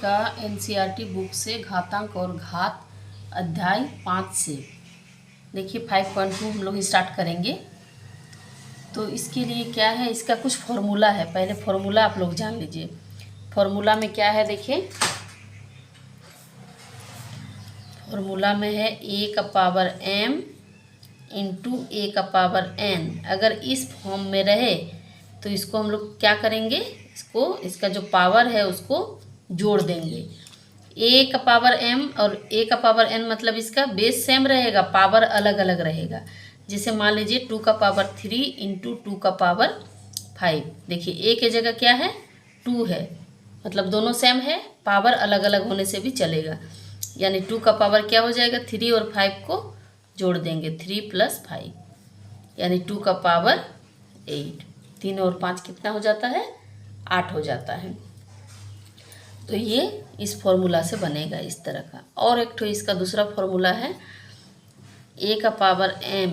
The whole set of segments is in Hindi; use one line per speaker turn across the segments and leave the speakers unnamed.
का एनसीईआरटी बुक से घातांक और घात अध्याय 5 से देखिए 5.2 हम लोग स्टार्ट करेंगे। तो इसके लिए क्या है, इसका कुछ फॉर्मूला है। पहले फॉर्मूला आप लोग जान लीजिए। फॉर्मूला में क्या है, देखिए फॉर्मूला में है a का पावर m इंटू a का पावर n। अगर इस फॉर्म में रहे तो इसको हम लोग क्या करेंगे, इसका जो पावर है उसको जोड़ देंगे। a का पावर m और a का पावर n मतलब इसका बेस सेम रहेगा, पावर अलग अलग रहेगा। जैसे मान लीजिए 2 का पावर 3 इंटू 2 का पावर 5। देखिए a की जगह क्या है, 2 है, मतलब दोनों सेम है, पावर अलग अलग होने से भी चलेगा। यानी 2 का पावर क्या हो जाएगा, 3 और 5 को जोड़ देंगे, 3 + 5 यानी 2 का पावर 8। 3 और 5 कितना हो जाता है, 8 हो जाता है। तो ये इस फॉर्मूला से बनेगा इस तरह का। और एक तो इसका दूसरा फॉर्मूला है a का पावर m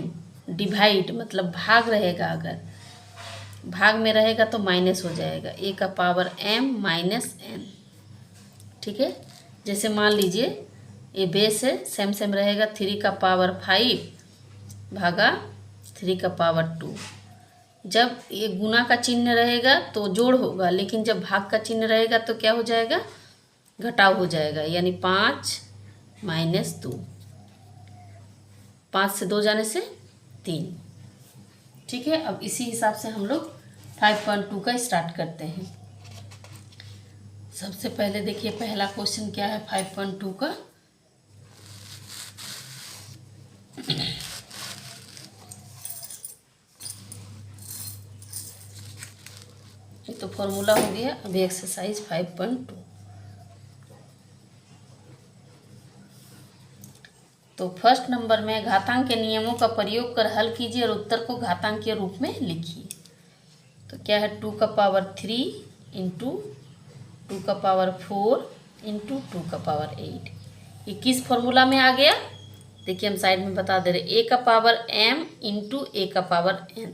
डिवाइड, मतलब भाग रहेगा, अगर भाग में रहेगा तो माइनस हो जाएगा, a का पावर m माइनस n। ठीक है, जैसे मान लीजिए ये बेस है, सेम सेम रहेगा, 3 का पावर 5 भागा 3 का पावर 2। जब ये गुना का चिन्ह रहेगा तो जोड़ होगा, लेकिन जब भाग का चिन्ह रहेगा तो क्या हो जाएगा, घटाव हो जाएगा। यानी 5 माइनस 2, 5 से 2 जाने से 3। ठीक है, अब इसी हिसाब से हम लोग 5.2 का स्टार्ट करते हैं। सबसे पहले देखिए पहला क्वेश्चन क्या है 5.2 का। ये तो फॉर्मूला हो गया। अभी एक्सरसाइज 5.2। तो फर्स्ट नंबर में घातांक के नियमों का प्रयोग कर हल कीजिए और उत्तर को घातांक के रूप में लिखिए। तो क्या है, 2 का पावर 3 इंटू 2 का पावर 4 इंटू 2 का पावर 8। ये किस फॉर्मूला में आ गया, देखिए हम साइड में बता दे रहे, a का पावर m इंटू a का पावर n।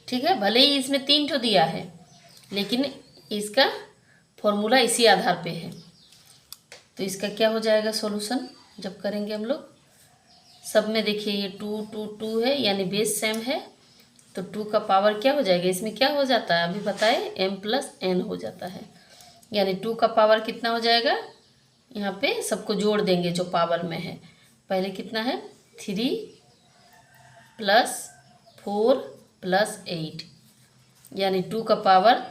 ठीक है, भले ही इसमें 3 ठो दिया है, लेकिन इसका फॉर्मूला इसी आधार पे है। तो इसका क्या हो जाएगा सॉल्यूशन जब करेंगे हम लोग। सब में देखिए ये 2 2 2 है, यानी बेस सेम है, तो 2 का पावर क्या हो जाएगा, इसमें क्या हो जाता है अभी बताए, m + n हो जाता है। यानी 2 का पावर कितना हो जाएगा, यहाँ पे सबको जोड़ देंगे जो पावर में है। पहले कितना है, 3 + 4 + 8 यानी 2 का पावर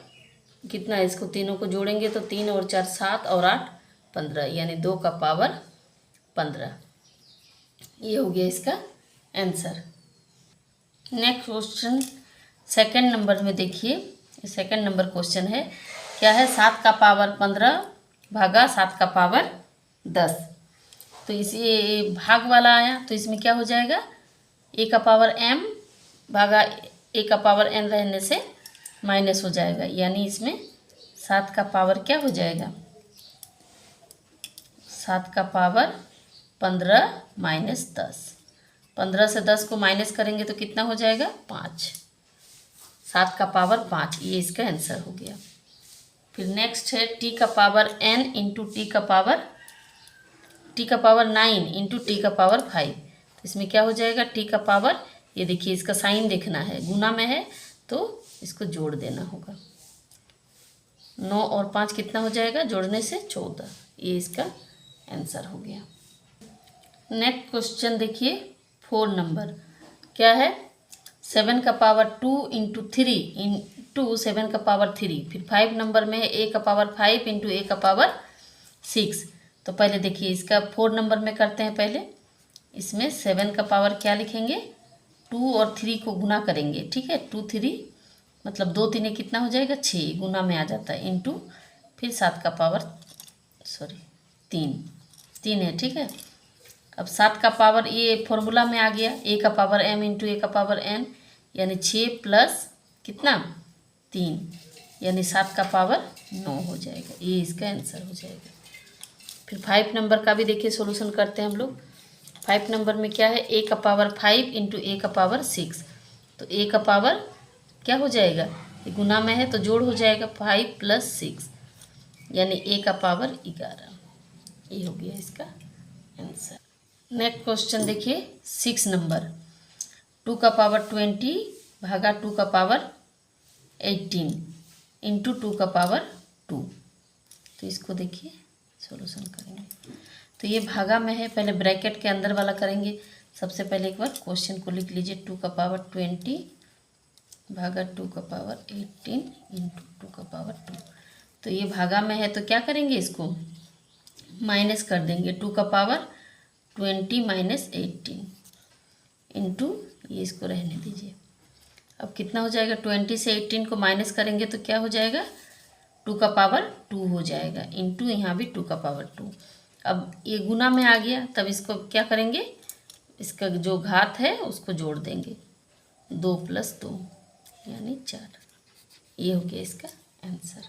कितना है, इसको तीनों को जोड़ेंगे तो 3 और 4 7 और 8 15, यानी 2 का पावर 15। ये हो गया इसका answer. Next question second number में देखिए, सेकंड नंबर क्वेश्चन है, क्या है, 7 का पावर 15 भागा 7 का पावर 10। तो इसी भाग वाला आया तो इसमें क्या हो जाएगा, a का पावर m भागा a का पावर n रहने से माइनस हो जाएगा। यानी इसमें 7 का पावर क्या हो जाएगा, 7 का पावर 15 माइनस 10। 15 से 10 को माइनस करेंगे तो कितना हो जाएगा, 5। 7 का पावर 5, ये इसका आंसर हो गया। फिर नेक्स्ट है t का पावर n इंटू t का पावर 9 इंटू t का पावर 5। तो इसमें क्या हो जाएगा, t का पावर, ये देखिए इसका साइन देखना है, गुना में है तो इसको जोड़ देना होगा। 9 और 5 कितना हो जाएगा, जोड़ने से 14। ये इसका आंसर हो गया। नेक्स्ट क्वेश्चन देखिए 4 नंबर, क्या है, 7 का पावर 2 इंटू 3 इंटू 7 का पावर 3। फिर 5 नंबर में है a का पावर 5 इंटू a का पावर 6। तो पहले देखिए इसका 4 नंबर में करते हैं। पहले इसमें 7 का पावर क्या लिखेंगे, 2 और 3 को गुना करेंगे। ठीक है, 2 3 मतलब 2 3 कितना हो जाएगा, 6, गुना में आ जाता है, इंटू फिर 7 का पावर 3 है। ठीक है, अब 7 का पावर ये फॉर्मूला में आ गया, a का पावर m इंटू a का पावर n, यानी 6 प्लस कितना, 3, यानी 7 का पावर 9 हो जाएगा। ये इसका आंसर हो जाएगा। फिर 5 नंबर का भी देखिए सॉल्यूशन करते हैं हम लोग। 5 नंबर में क्या है, a का पावर 5 इंटू a का पावर 6। तो a का पावर क्या हो जाएगा, ये गुना में है तो जोड़ हो जाएगा, 5 + 6 यानी a का पावर 11। ये हो गया इसका आंसर। नेक्स्ट क्वेश्चन देखिए 6 नंबर। 2 का पावर 20 भागा 2 का पावर 18 इंटू 2 का पावर 2। तो इसको देखिए सॉल्यूशन करेंगे। तो ये भागा में है, पहले ब्रैकेट के अंदर वाला करेंगे। सबसे पहले एक बार क्वेश्चन को लिख लीजिए। 2 का पावर 20 भागा 2 का पावर 18 इंटू 2 का पावर 2। तो ये भागा में है तो क्या करेंगे, इसको माइनस कर देंगे। 2 का पावर 20 माइनस 18 इंटू, ये इसको रहने दीजिए। अब कितना हो जाएगा, 20 से 18 को माइनस करेंगे तो क्या हो जाएगा, 2 का पावर 2 हो जाएगा इंटू यहाँ भी 2 का पावर 2। अब ये गुना में आ गया, तब इसको क्या करेंगे, इसका जो घात है उसको जोड़ देंगे। 2 + 2 यानी 4। ये हो गया इसका आंसर।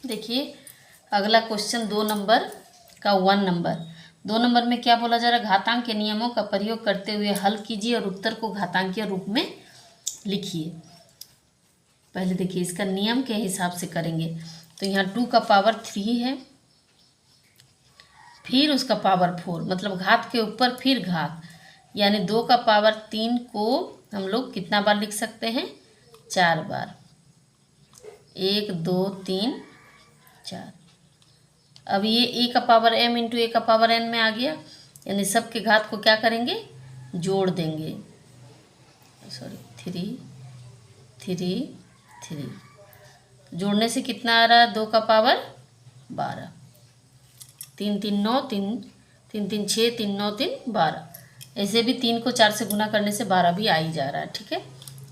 देखिए अगला क्वेश्चन 2 नंबर का 1 नंबर। 2 नंबर में क्या बोला जा रहा है, घातांक के नियमों का प्रयोग करते हुए हल कीजिए और उत्तर को घातांकीय रूप में लिखिए। पहले देखिए इसका नियम के हिसाब से करेंगे। तो यहाँ 2 का पावर 3 है, फिर उसका पावर 4, मतलब घात के ऊपर फिर घात, यानी 2 का पावर 3 को हम लोग कितना बार लिख सकते हैं, 4 बार। 1 2 3 4। अब ये a का पावर m इंटू a का पावर n में आ गया, यानी सब के घात को क्या करेंगे, जोड़ देंगे। सॉरी 3 3 3, जोड़ने से कितना आ रहा है, 2 का पावर 12। 3 3 9, 3 3 3 6, 3 9 3 12। ऐसे भी 3 को 4 से गुना करने से 12 भी आ ही जा रहा है। ठीक है,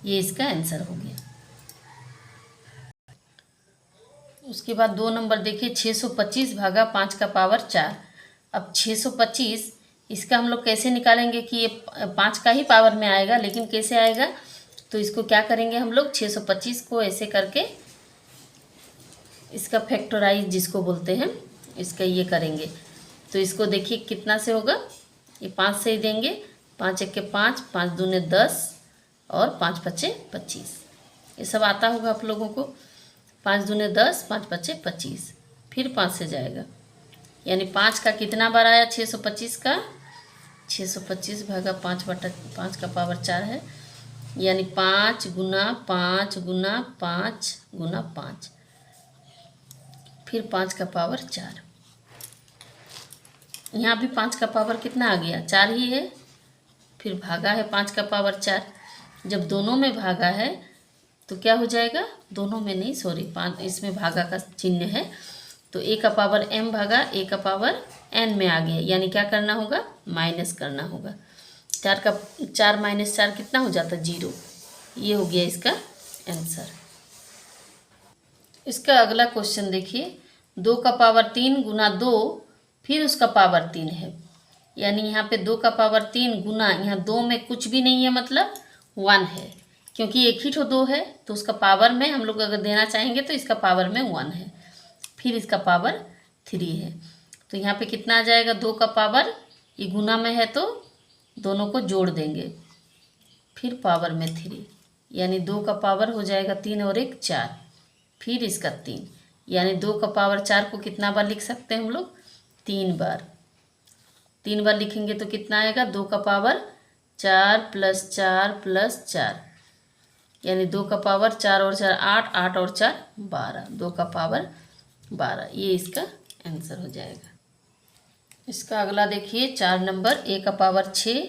ये इसका आंसर हो गया। उसके बाद 2 नंबर देखिए 625 भागा 5 का पावर 4। अब 625 इसका हम लोग कैसे निकालेंगे कि ये 5 का ही पावर में आएगा, लेकिन कैसे आएगा, तो इसको क्या करेंगे हम लोग, 625 को ऐसे करके इसका फैक्टराइज जिसको बोलते हैं, इसका ये करेंगे। तो इसको देखिए कितना से होगा, ये 5 से ही देंगे। 5 1 के 5, 5 दूने 10 और 5 5 25। ये सब आता होगा आप लोगों को। 5 दूने 10, 5 5 25, फिर 5 से जाएगा, यानी 5 का कितना बार आया, 625 का 625 भागा 5/5 का पावर 4 है, यानी 5 गुना 5 गुना 5 गुना 5, फिर 5 का पावर 4। यहाँ भी 5 का पावर कितना आ गया, 4 ही है, फिर भागा है 5 का पावर 4। जब दोनों में भागा है तो क्या हो जाएगा, दोनों में नहीं, सॉरी 5 इसमें भागा का चिन्ह है, तो a का पावर m भागा a का पावर n में आ गया, यानी क्या करना होगा, माइनस करना होगा। 4 माइनस 4 कितना हो जाता, 0। ये हो गया इसका आंसर। इसका अगला क्वेश्चन देखिए, 2 का पावर 3 गुना 2 फिर उसका पावर 3 है, यानी यहाँ पे 2 का पावर 3 गुना, यहाँ 2 में कुछ भी नहीं है, मतलब 1 है, क्योंकि एक ही ठो 2 है, तो उसका पावर में हम लोग अगर देना चाहेंगे तो इसका पावर में 1 है, फिर इसका पावर 3 है। तो यहाँ पे कितना आ जाएगा, 2 का पावर, ये गुना में है तो दोनों को जोड़ देंगे, फिर पावर में 3, यानी 2 का पावर हो जाएगा 3 और 1 4, फिर इसका 3, यानी 2 का पावर 4 को कितना बार लिख सकते हैं हम लोग, 3 बार। 3 बार लिखेंगे तो कितना आएगा, 2 का पावर 4 + 4 + 4, यानी 2 का पावर 4 और 4 8, 8 और 4 12, 2 का पावर 12। ये इसका आंसर हो जाएगा। इसका अगला देखिए 4 नंबर, a का पावर 6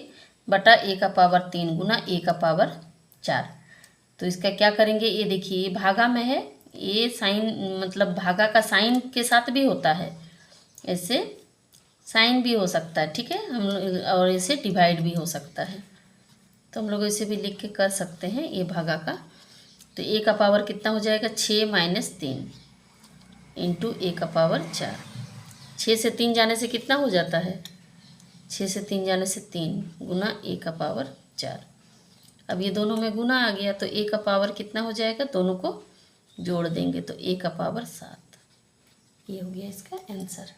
बटा a का पावर 3 गुना a का पावर 4। तो इसका क्या करेंगे, ये देखिए ये भागा में है, ये साइन मतलब भागा का साइन के साथ भी होता है, ऐसे साइन भी हो सकता है, ठीक है, हम और ऐसे डिवाइड भी हो सकता है, तो हम लोग इसे भी लिख के कर सकते हैं ये भागा का। तो a का पावर कितना हो जाएगा, 6 - 3 इंटू a का पावर 4। 6 से 3 जाने से कितना हो जाता है, 6 से 3 जाने से 3 गुना a का पावर 4। अब ये दोनों में गुना आ गया, तो a का पावर कितना हो जाएगा, दोनों को जोड़ देंगे तो a का पावर 7। ये हो गया इसका आंसर।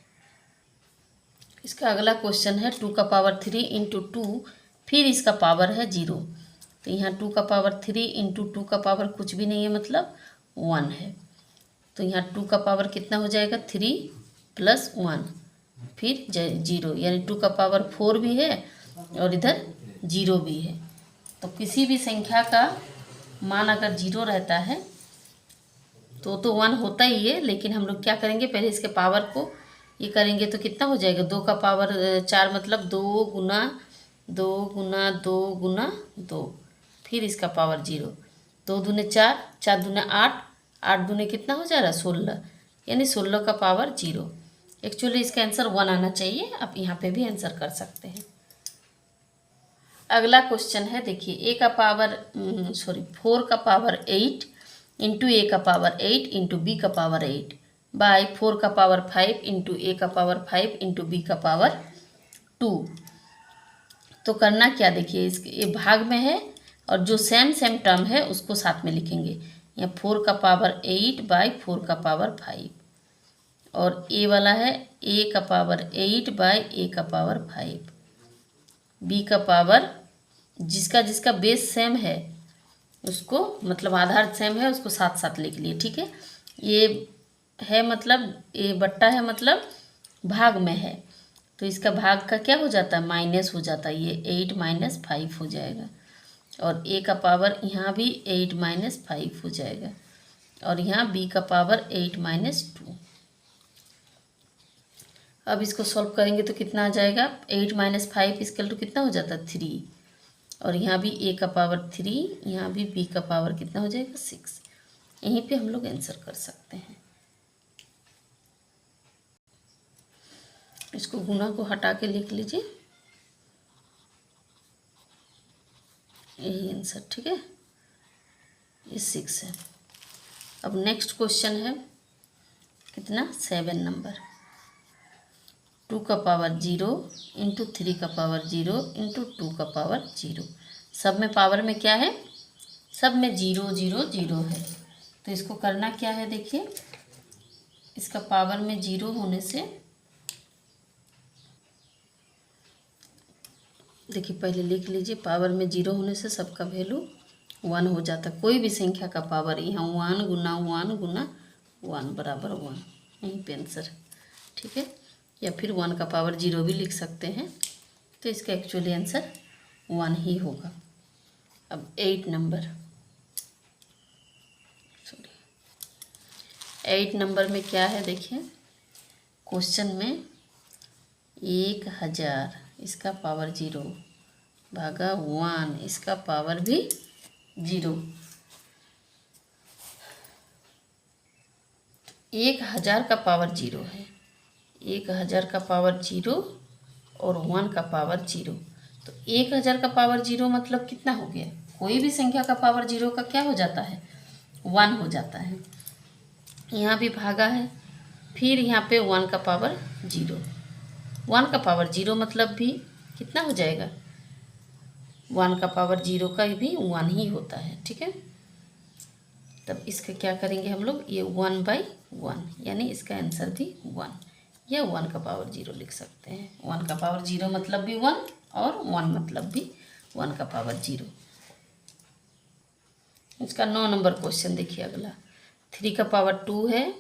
इसका अगला क्वेश्चन है 2 का पावर 3 इंटू 2 फिर इसका पावर है 0। तो यहाँ 2 का पावर 3 इंटू 2 का पावर कुछ भी नहीं है, मतलब 1 है, तो यहाँ 2 का पावर कितना हो जाएगा 3 + 1 फिर 0, यानी 2 का पावर 4 भी है और इधर 0 भी है। तो किसी भी संख्या का मान अगर 0 रहता है तो 1 होता ही है, लेकिन हम लोग क्या करेंगे, पहले इसके पावर को ये करेंगे तो कितना हो जाएगा 2 का पावर 4 मतलब 2 गुना 2 गुना 2 गुना 2, फिर इसका पावर 0, 2 दूने 4, 4 दूने 8, 8 दूने कितना हो जा रहा है 16, यानी 16 का पावर 0। एक्चुअली इसका आंसर 1 आना चाहिए, आप यहाँ पे भी आंसर कर सकते हैं। अगला क्वेश्चन है, देखिए a का पावर 4 का पावर 8 इंटू ए का पावर 8 इंटू बी का पावर 8 बाय 4 का पावर 5 इंटू ए का पावर 5 इंटू बी का पावर 2। तो करना क्या, देखिए इसके ये भाग में है और जो सेम टर्म है उसको साथ में लिखेंगे। यहाँ 4 का पावर 8 बाय 4 का पावर 5 और ए वाला है a का पावर 8 बाय a का पावर 5, b का पावर जिसका जिसका बेस सेम है उसको, मतलब आधार सेम है उसको साथ साथ लिख लिए, ठीक है। ये है मतलब ये बट्टा है मतलब भाग में है, तो इसका भाग का क्या हो जाता है माइनस हो जाता है, ये 8 - 5 हो जाएगा और a का पावर यहाँ भी 8 - 5 हो जाएगा और यहाँ b का पावर 8 - 2। अब इसको सॉल्व करेंगे तो कितना आ जाएगा 8 - 5 = कितना हो जाता है 3 और यहाँ भी a का पावर 3, यहाँ भी b का पावर कितना हो जाएगा 6। यहीं पे हम लोग आंसर कर सकते हैं। इसको गुना को हटा के लिख लीजिए, यही आंसर, ठीक है, ये 6 है। अब नेक्स्ट क्वेश्चन है कितना 7 नंबर, 2 का पावर 0 इंटू 3 का पावर 0 इंटू 2 का पावर 0। सब में पावर में क्या है, सब में 0 0 0 है। तो इसको करना क्या है, देखिए इसका पावर में 0 होने से, देखिए पहले लिख लीजिए, पावर में 0 होने से सबका वैल्यू 1 हो जाता है। कोई भी संख्या का पावर यहाँ 1 गुना 1 गुना 1 बराबर 1, यहीं पे आंसर, ठीक है। या फिर 1 का पावर 0 भी लिख सकते हैं, तो इसका एक्चुअली आंसर 1 ही होगा। अब 8 नंबर 8 नंबर में क्या है, देखिए क्वेश्चन में 1000 इसका पावर 0 भागा 1 इसका पावर भी 0। 1000 का पावर 0 है, 1000 का पावर 0 और 1 का पावर 0। तो 1000 का पावर 0 मतलब कितना हो गया, कोई भी संख्या का पावर 0 का क्या हो जाता है 1 हो जाता है। यहाँ भी भागा है, फिर यहाँ पे 1 का पावर 0, 1 का पावर 0 मतलब भी कितना हो जाएगा, 1 का पावर 0 का भी 1 ही होता है, ठीक है। तब इसका क्या करेंगे हम लोग, ये 1/1 यानी इसका आंसर भी 1 या 1 का पावर 0 लिख सकते हैं। 1 का पावर 0 मतलब भी 1 और 1 मतलब भी 1 का पावर 0। इसका 9 नंबर क्वेश्चन देखिए अगला, 3 का पावर 2 है,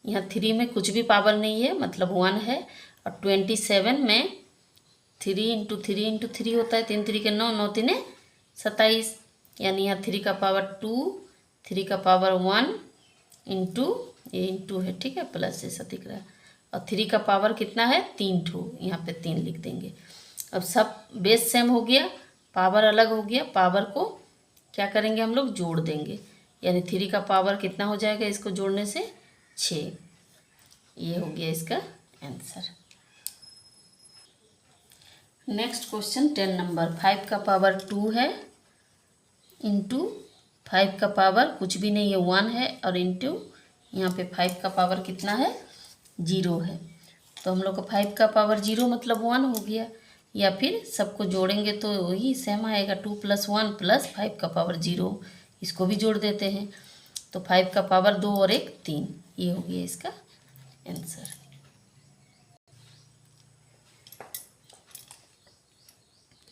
यहाँ 3 में कुछ भी पावर नहीं है मतलब 1 है और 27 में 3 × 3 × 3 होता है, 3 3 के 9, 9 3 27, यानी यहाँ 3 का पावर 2, 3 का पावर 1 इंटू ये इंटू है, ठीक है, प्लस जैसा दिख रहा है और 3 का पावर कितना है 3 ठो, यहाँ पे 3 लिख देंगे। अब सब बेस सेम हो गया, पावर अलग हो गया, पावर को क्या करेंगे हम लोग जोड़ देंगे, यानी 3 का पावर कितना हो जाएगा इसको जोड़ने से 6, ये हो गया इसका आंसर। नेक्स्ट क्वेश्चन 10 नंबर, 5 का पावर 2 है इंटू 5 का पावर कुछ भी नहीं है 1 है और इंटू यहाँ पे 5 का पावर कितना है 0 है। तो हम लोग को 5 का पावर 0 मतलब 1 हो गया, या फिर सबको जोड़ेंगे तो वही सेम आएगा 2 + 1 + 5 का पावर 0, इसको भी जोड़ देते हैं। तो 5 का पावर 2 और 1 3, ये हो गया इसका आंसर।